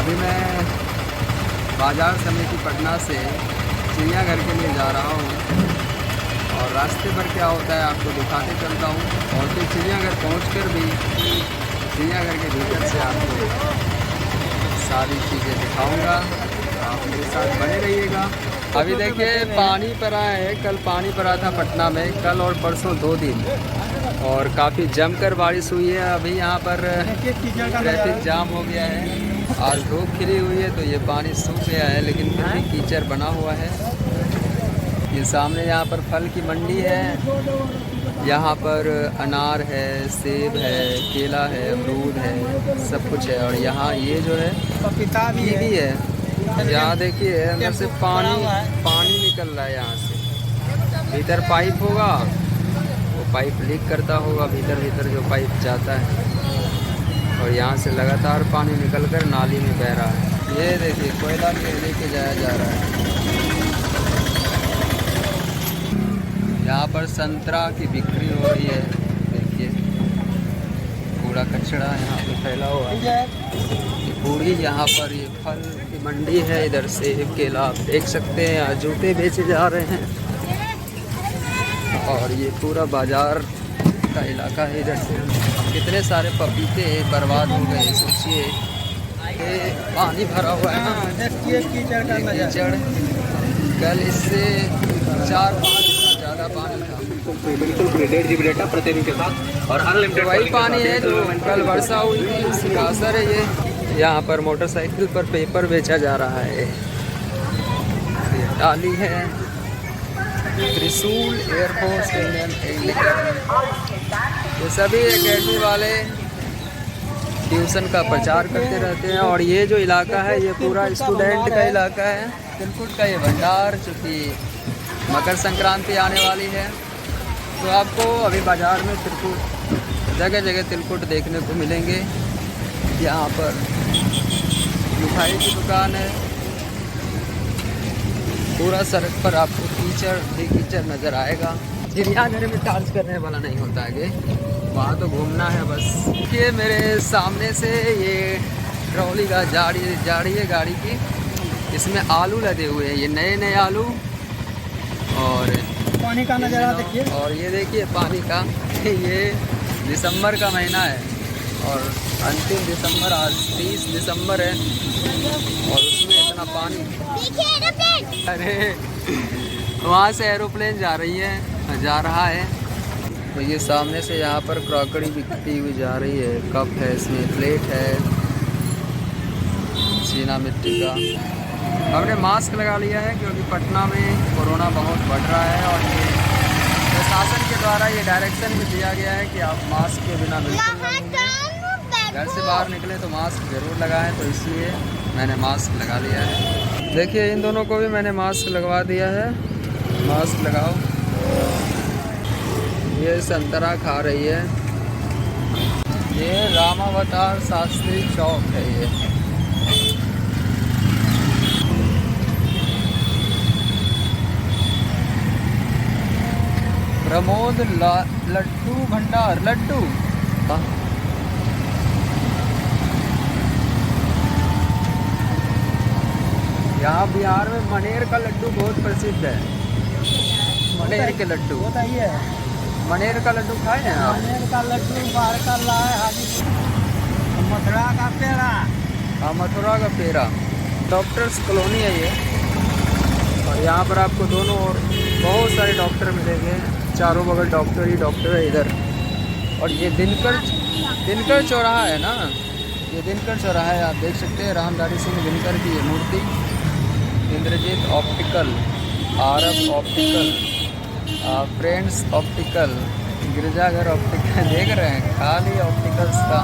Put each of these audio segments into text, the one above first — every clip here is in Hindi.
अभी मैं बाजार समिति पटना से चिड़ियाघर के लिए जा रहा हूँ और रास्ते पर क्या होता है आपको दिखाते चलता हूँ। और फिर चिड़ियाघर पहुँचकर भी चिड़ियाघर के भीतर से आपको सारी चीज़ें दिखाऊंगा। आप मेरे साथ बने रहिएगा। अभी देखिए पानी पड़ा है, कल पानी पड़ा था पटना में, कल और परसों 2 दिन, और काफ़ी जमकर बारिश हुई है। अभी यहाँ पर ट्रैफिक जाम हो गया है। आज धूप खिली हुई है तो ये पानी सूख गया है, लेकिन फिर भी कीचड़ बना हुआ है। ये सामने यहाँ पर फल की मंडी है। यहाँ पर अनार है, सेब है, केला है, अमरूद है, सब कुछ है। और यहाँ ये जो है पपीता भी है। यहाँ देखिए अंदर से पानी निकल रहा है। यहाँ से भीतर पाइप होगा, वो पाइप लीक करता होगा, भीतर जो पाइप जाता है, और यहाँ से लगातार पानी निकलकर नाली में बह रहा है। ये देखिए कोयला लेके जाया जा रहा है। यहाँ पर संतरा की बिक्री हो रही है। देखिए कूड़ा कचरा यहाँ पे फैला हुआ है। ये पूरी यहाँ पर ये फल की मंडी है। इधर सेब, केला आप देख सकते हैं। यहाँ जूते बेचे जा रहे हैं और ये पूरा बाजार का इलाका है। इधर से कितने सारे पपीते बर्बाद हो गए। सोचिए पानी भरा हुआ है ना, कीचड़। कल इससे 4-5 ज़्यादा पानी था। बिल्कुल 1.5 GB डेटा प्रतिदिन के साथ और अनलिमिटेड। वही पानी है जो कल वर्षा हुई थी, उसका असर है ये। यहाँ पर मोटरसाइकिल पर पेपर बेचा जा रहा है। ये टाली है। त्रिशूल एयरफोर्स इंडियन ये सभी एकेडमी वाले ट्यूशन का प्रचार करते रहते हैं। और ये जो इलाका है ये पूरा स्टूडेंट का इलाका है। तिलकुट का ये भंडार, चूँकि मकर संक्रांति आने वाली है तो आपको अभी बाज़ार में तिलकुट जगह जगह तिलकुट देखने को मिलेंगे। यहाँ पर मिठाई की दुकान है। पूरा सड़क पर आपको कीचड़ नज़र आएगा। चिड़ियाघर में डांस करने वाला नहीं होता है, वहाँ तो घूमना है बस। ये मेरे सामने से ये ट्रॉली का जाड़ी है गाड़ी की। इसमें आलू लदे हुए हैं, ये नए आलू। और पानी का नज़ारा देखिए। और ये देखिए पानी का ये दिसंबर का महीना है और अंतिम दिसंबर, आज 30 दिसंबर है और उसमें इतना पानी। अरे वहाँ से एरोप्लेन जा रहा है। तो ये सामने से यहाँ पर क्रॉकरी बिकती हुई जा रही है। कप है, इसमें प्लेट है, चीना मिट्टी का। हमने मास्क लगा लिया है क्योंकि पटना में कोरोना बहुत बढ़ रहा है और ये प्रशासन के द्वारा ये डायरेक्शन भी दिया गया है कि आप मास्क के बिना बिल्कुल नहीं घर से बाहर निकले तो मास्क ज़रूर लगाएं। तो इसलिए मैंने मास्क लगा लिया है। देखिए इन दोनों को भी मैंने मास्क लगवा दिया है। मास्क लगाओ। ये संतरा खा रही है। ये रामावतार शास्त्री चौक है। ये प्रमोद लड्डू भंडार। लड्डू यहाँ बिहार में मनेर का लड्डू बहुत प्रसिद्ध है। मनेर के लड्डू बताइए। मनेर का लड्डू खाए हैं आप? मनेर का लड्डू, बारका है, हाजीपुर, मथुरा का पेड़ा। हाँ, मथुरा का पेड़ा। डॉक्टर्स कॉलोनी है ये। और यहाँ पर आपको दोनों ओर बहुत सारे डॉक्टर मिलेंगे। चारों बगल डॉक्टर ही डॉक्टर है इधर। और ये दिनकर चौराहा है ना, ये दिनकर चौराहा है। आप देख सकते हैं रामधारी सिंह दिनकर की ये मूर्ति। इंद्रजीत ऑप्टिकल, आरब ऑप्टिकल, फ्रेंड्स ऑप्टिकल, गिरजाघर ऑप्टिकल। देख रहे हैं खाली ऑप्टिकल्स का,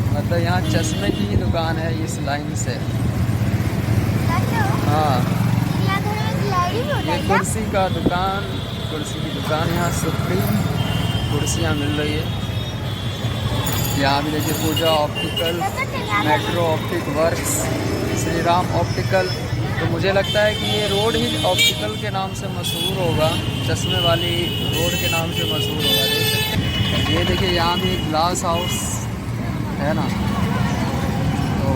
मतलब यहाँ चश्मे की ही दुकान है इस लाइन से। हाँ, ये कुर्सी की दुकान यहाँ सुप्रीम कुर्सियाँ मिल रही है। यहाँ भी देखिए Pooja optical, metro optic works, Shri Ram optical. तो मुझे लगता है कि ये रोड ही ऑप्टिकल के नाम से मशहूर होगा, चश्मे वाली रोड के नाम से मशहूर होगा। देख सकते हैं ये देखिए यहाँ भी एक ग्लास हाउस है ना। तो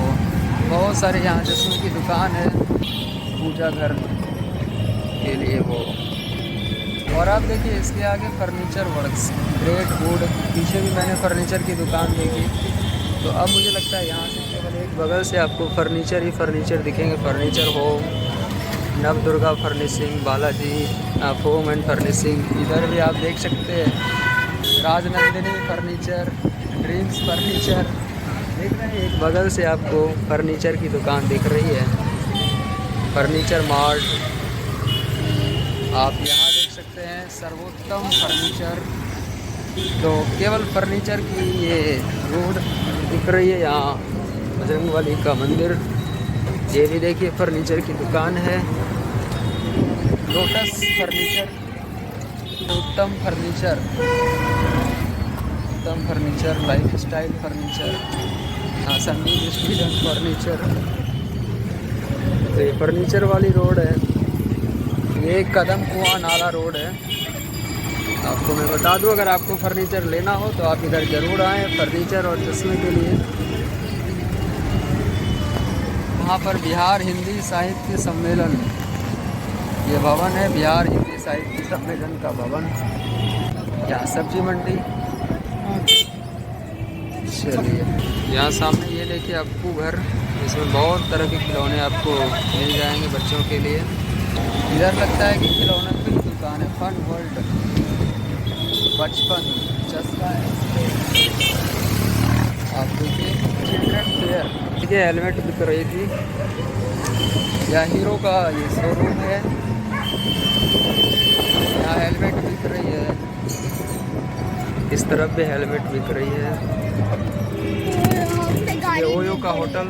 बहुत सारे यहाँ चश्मे की दुकान है, पूजा घर के लिए वो। और आप देखिए इसके आगे फर्नीचर वर्क्स, ग्रेट वुड, पीछे भी मैंने फर्नीचर की दुकान देखी। तो अब मुझे लगता है यहाँ से केवल एक बगल से आपको फर्नीचर ही फर्नीचर दिखेंगे। फर्नीचर होम, नव Durga furnishing, Balaji home and furnishing. इधर भी आप देख सकते हैं राजनंदिनी फर्नीचर, ड्रीम्स फर्नीचर। देख रहे हैं एक बगल से आपको फर्नीचर की दुकान दिख रही है, फर्नीचर मार्ट। आप यहाँ देख सकते हैं सर्वोत्तम फर्नीचर। तो केवल फर्नीचर की ये रोड दिख रही है। यहाँ बजरंगबली का मंदिर, ये भी देखिए फर्नीचर की दुकान है। लोटस फर्नीचर, उत्तम फर्नीचर, उत्तम फर्नीचर, लाइफ स्टाइल फर्नीचर, हाँ संदीप स्टूडेंट फर्नीचर। तो ये फर्नीचर वाली रोड है। ये कदम कुआं नाला रोड है। आपको मैं बता दूं, अगर आपको फर्नीचर लेना हो तो आप इधर ज़रूर आएँ फर्नीचर और चश्मे के लिए। वहाँ पर बिहार हिंदी साहित्य सम्मेलन, ये भवन है बिहार हिंदी साहित्य सम्मेलन का भवन। यहाँ सब्जी मंडी। चलिए यहाँ सामने ये देखिए अप्पू घर, इसमें बहुत तरह के खिलौने आपको मिल जाएंगे बच्चों के लिए। इधर लगता है कि खिलौने की दुकान है, फन वर्ल्ड, बचपन चस्का है। आप देखिए चिल्ड्रन फेयर, देखिए हेलमेट बिक रही थी। यह हीरो का ये शोरूम है, यहाँ हेलमेट बिक रही है। इस तरफ भी हेलमेट बिक रही है। ये ओयो का होटल,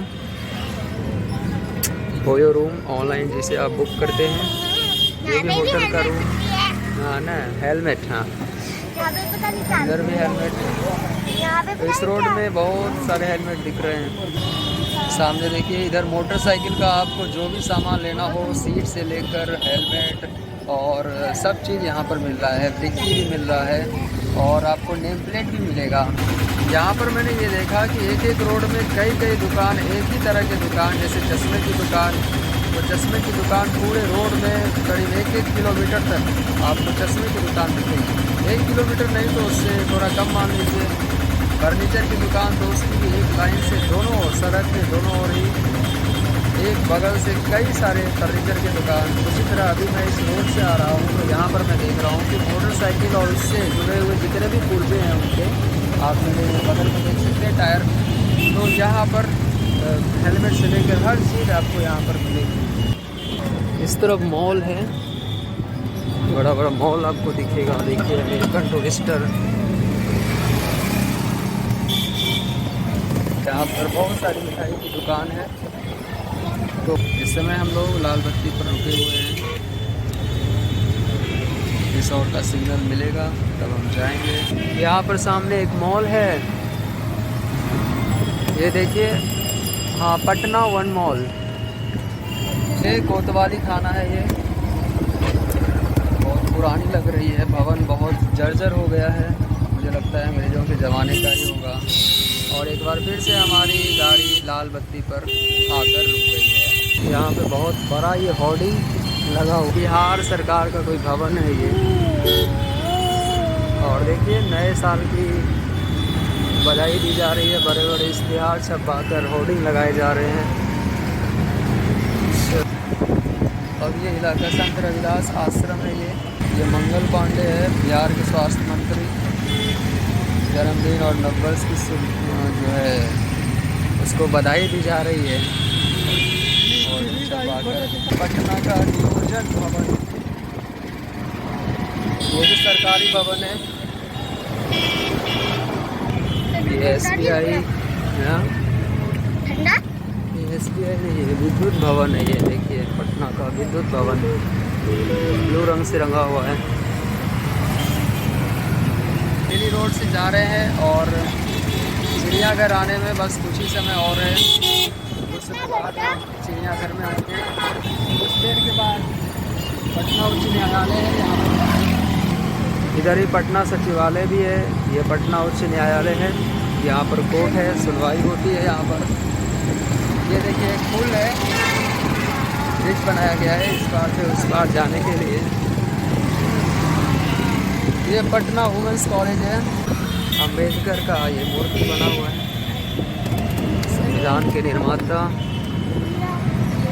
ओयो रूम ऑनलाइन जिसे आप बुक करते हैं, ये भी होटल का रूम। हाँ ना, हेलमेट, हाँ इधर भी हेलमेट। इस रोड में बहुत सारे हेलमेट दिख रहे हैं। सामने देखिए इधर मोटरसाइकिल का आपको जो भी सामान लेना हो, सीट से लेकर हेलमेट और सब चीज़ यहाँ पर मिल रहा है। डिक्की भी मिल रहा है और आपको नेम प्लेट भी मिलेगा। यहाँ पर मैंने ये देखा कि एक एक रोड में कई कई दुकान, एक ही तरह की दुकान, जैसे चश्मे की दुकान। तो चश्मे की दुकान पूरे रोड में करीब 1-1 किलोमीटर तक आपको चश्मे की दुकान दिखेगी। 1 किलोमीटर नहीं तो उससे थोड़ा कम मान लीजिए। फर्नीचर की दुकान तो उसकी भी एक लाइन से दोनों सड़क के दोनों ओर ही एक बगल से कई सारे फर्नीचर की दुकान। उसी तरह अभी मैं इस रोड से आ रहा हूँ तो यहाँ पर मैं देख रहा हूँ कि मोटरसाइकिल और इससे जुड़े हुए जितने भी पुर्जे हैं उनके आप मेरे बगल में देख सकते हैं टायर। तो यहाँ पर हेलमेट से लेकर हर चीज़ आपको यहाँ पर मिलेगी। इस तरफ मॉल है, बड़ा बड़ा मॉल आपको दिखेगा। देखिए अमेरिकन टूरिस्टर, यहाँ पर बहुत सारी मिठाई की दुकान है। तो इस समय हम लोग लाल बत्ती पर रुके हुए हैं। इस और का सिग्नल मिलेगा तब हम जाएंगे। यहाँ पर सामने एक मॉल है, ये देखिए, हाँ पटना वन मॉल। ये कोतवाली थाना है। ये बहुत पुरानी लग रही है, भवन बहुत जर्जर हो गया है। मुझे लगता है अंग्रेज़ों के ज़माने का ही होगा। और एक बार फिर से हमारी गाड़ी लाल बत्ती पर आकर रुक गई है। यहाँ पे बहुत बड़ा ये होर्डिंग लगा हुआ, बिहार सरकार का कोई भवन है ये। और देखिए नए साल की बधाई दी जा रही है, बड़े बड़े इश्तिहार छपवाकर होर्डिंग लगाए जा रहे हैं। अब ये इलाका संत रविदास आश्रम है। ये मंगल पांडे है, बिहार के स्वास्थ्य मंत्री। जन्मदिन और नववर्ष की जो है उसको बधाई दी जा रही है। और पटना का नियोजन भवन, ये भी सरकारी भवन है। ये SBI, ये SBI नहीं है, विद्युत भवन है। ये देखिए पटना का विद्युत भवन ब्लू रंग से रंगा हुआ है। दिल्ली रोड से जा रहे हैं और चिड़ियाघर आने में बस कुछ ही समय और है। उसके बाद चिड़ियाघर में आएंगे। कुछ देर के बाद पटना उच्च न्यायालय है। यहाँ पर इधर ही पटना सचिवालय भी है। ये पटना उच्च न्यायालय है, यहाँ पर कोर्ट है, सुनवाई होती है यहाँ पर। ये देखिए एक पुल है, ब्रिज बनाया गया है इस पार से उस पार जाने के लिए। ये पटना वुमेंस कॉलेज है, अम्बेडकर का ये मूर्ति बना हुआ है, संविधान के निर्माता,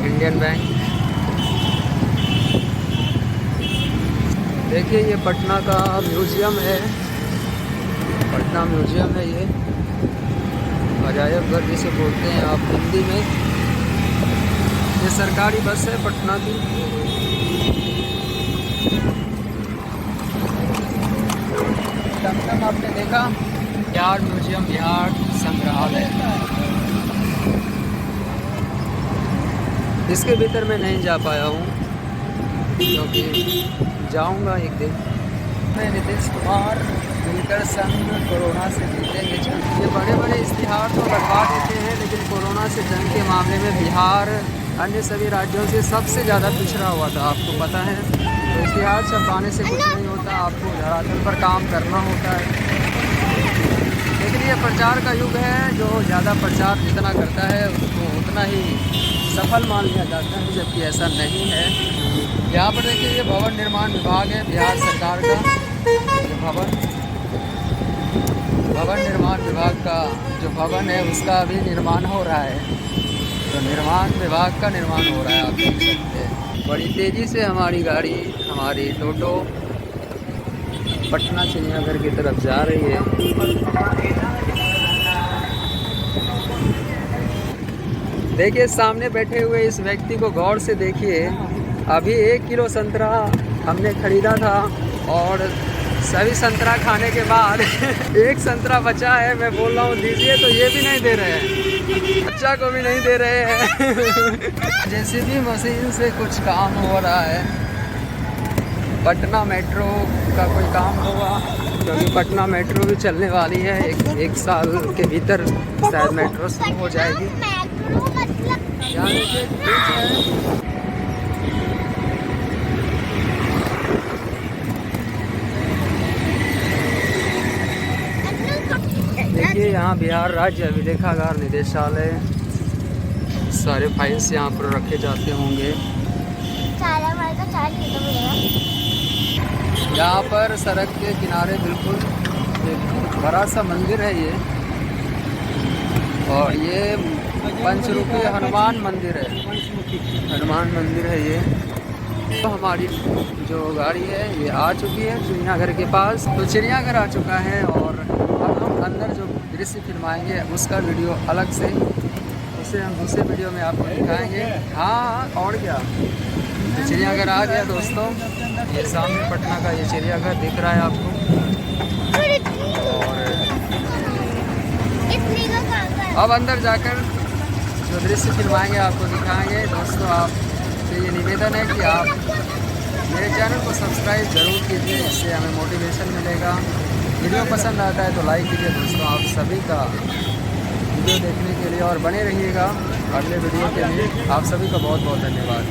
इंडियन बैंक। देखिए ये पटना का म्यूज़ियम है, पटना म्यूज़ियम है ये, अजायब घर जिसे बोलते हैं आप हिंदी में। ये सरकारी बस है पटना की। टमटम आपने देखा, बिहार म्यूज़ियम, बिहार संग्रहालय। इसके भीतर मैं नहीं जा पाया हूँ क्योंकि जाऊँगा एक दिन। मैं नीतीश कुमार मिलकर संग कोरोना से जीतेंगे जंग। ये बड़े बड़े इश्तिहार तो लगवा देते हैं, लेकिन कोरोना से जंग के मामले में बिहार अन्य सभी राज्यों से सबसे ज़्यादा पिछड़ा हुआ था, आपको पता है। तो इश्तिहार छपवाने से कुछ नहीं होता, आपको धरातल पर काम करना होता है। लेकिन ये प्रचार का युग है, जो ज़्यादा प्रचार जितना करता है उसको उतना ही सफल मान लिया जाता है, जबकि ऐसा नहीं है। यहाँ पर देखिए ये भवन निर्माण विभाग है बिहार सरकार का। जो भवन निर्माण विभाग का जो भवन है उसका अभी निर्माण हो रहा है। तो निर्माण विभाग का निर्माण हो रहा है, आप देख सकते हैं। बड़ी तेज़ी से हमारी गाड़ी, हमारी टोटो पटना चिड़ियाघर की तरफ जा रही है। देखिए सामने बैठे हुए इस व्यक्ति को गौर से देखिए। अभी 1 किलो संतरा हमने खरीदा था और सभी संतरा खाने के बाद एक संतरा बचा है। मैं बोल रहा हूँ दीजिए, तो ये भी नहीं दे रहे हैं, बच्चा को भी नहीं दे रहे हैं। जैसे भी मशीन से कुछ काम हो रहा है। पटना मेट्रो का कोई काम होगा, क्योंकि पटना मेट्रो भी चलने वाली है। एक साल के भीतर शायद मेट्रो शुरू हो जाएगी। यहाँ देखिए एक ब्रिज है। देखिए यहाँ बिहार राज्य अभिलेखागार निदेशालय, सारे फाइल्स यहाँ पर रखे जाते होंगे। यहाँ पर सड़क के किनारे बिल्कुल एक बड़ा सा मंदिर है ये, और ये पंचरूपी हनुमान मंदिर है, हनुमान मंदिर है ये। तो हमारी जो गाड़ी है ये आ चुकी है चिड़ियाघर के पास। तो चिड़ियाघर आ चुका है और अब हम अंदर जो दृश्य फिल्माएंगे उसका वीडियो अलग से, उसे हम दूसरे वीडियो में आपको दिखाएंगे। हाँ और क्या, तो चिड़ियाघर आ गया दोस्तों। ये सामने पटना का ये चिड़ियाघर दिख रहा है आपको। और अब अंदर जाकर जो दृश्य फिल्माएंगे आपको दिखाएंगे। दोस्तों आपसे ये निवेदन है कि आप मेरे चैनल को सब्सक्राइब ज़रूर कीजिए, इससे हमें मोटिवेशन मिलेगा। वीडियो पसंद आता है तो लाइक कीजिए दोस्तों। आप सभी का वीडियो देखने के लिए और बने रहिएगा अगले वीडियो के लिए। आप सभी का बहुत बहुत धन्यवाद।